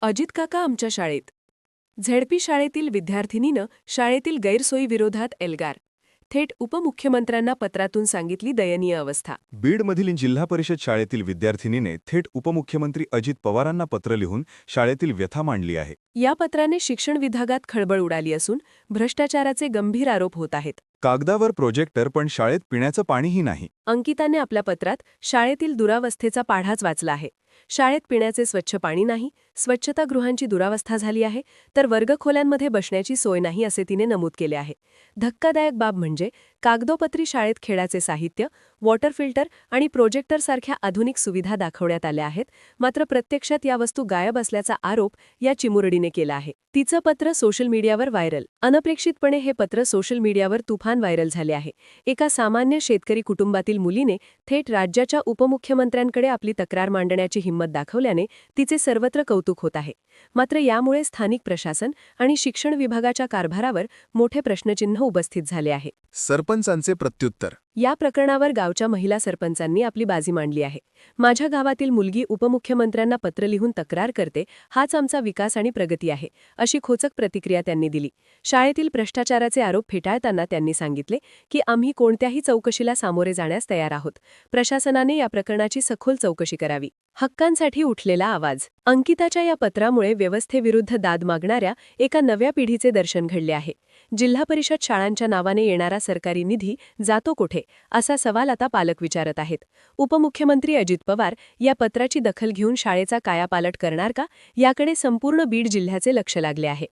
अजित काका आमच्या शाळेत. झेडपी शाळेतील विद्यार्थिनीनं शाळेतील गैरसोयीविरोधात एल्गार. थेट उपमुख्यमंत्र्यांना पत्रातून सांगितली दयनीय अवस्था. बीडमधील जिल्हा परिषद शाळेतील विद्यार्थिनीने थेट उपमुख्यमंत्री अजित पवारांना पत्र लिहून शाळेतील व्यथा मांडली आहे. या पत्राने शिक्षण विभागात खळबळ उडाली असून भ्रष्टाचाराचे गंभीर आरोप होत आहेत. कागदावर प्रोजेक्टर पण शाळेत पिण्याचं पाणीही नाही. अंकिताने आपल्या पत्रात शाळेतील दुरावस्थेचा पाढाच वाचला आहे. शाळेत पिण्याचे स्वच्छ पाणी नाही, स्वच्छतागृहांची दुरावस्था झाली आहे, तर वर्गखोल्यांमध्ये बसण्याची सोय नाही असे तिने नमूद केले आहे. धक्कादायक बाब म्हणजे कागदोपत्री शाळेत खेळाचे साहित्य, वॉटर फिल्टर आणि प्रोजेक्टरसारख्या आधुनिक सुविधा दाखवण्यात आल्या आहेत, मात्र प्रत्यक्षात या वस्तू गायब असल्याचा आरोप या चिमुरडीने केला आहे. तिचं पत्र सोशल मीडियावर व्हायरल. अनपेक्षितपणे हे पत्र सोशल मीडियावर तुफान व्हायरल झाले आहे. एका सामान्य शेतकरी कुटुंबातील मुलीने थेट राज्याच्या उपमुख्यमंत्र्यांकडे आपली तक्रार मांडण्याची हिंमत दाखवल्याने तिचे सर्वत्र कौतुक होत आहे. मात्र यामुळे स्थानिक प्रशासन आणि शिक्षण विभागाच्या कारभारावर मोठे प्रश्नचिन्ह उपस्थित झाले आहे. सरपंचांचे प्रत्युत्तर. या प्रकरणावर गावच्या महिला सरपंचांनी आपली बाजी मांडली आहे. माझ्या गावातील मुलगी उपमुख्यमंत्र्यांना पत्र लिहून तक्रार करते, हाच आमचा विकास आणि प्रगती आहे, अशी खोचक प्रतिक्रिया त्यांनी दिली. शाळेतील भ्रष्टाचाराचे आरोप फेटाळताना त्यांनी सांगितले की आम्ही कोणत्याही चौकशीला सामोरे जाण्यास तयार आहोत. प्रशासनाने या प्रकरणाची सखोल चौकशी करावी. हक्कांसाठी उठलेला आवाज. अंकिताच्या या पत्रामुळे व्यवस्थेविरुद्ध दाद मागणाऱ्या एका नव्या पिढीचे दर्शन घडले आहे. जिल्हा परिषद शाळांच्या नावाने येणारा सरकारी निधी जातो कुठे, असा सवाल आता पालक विचारत आहेत. उपमुख्यमंत्री अजित पवार या पत्राची दखल घेऊन शाळेचा कायापालट करणार का, याकडे संपूर्ण बीड जिल्ह्याचे लक्ष लागले आहे.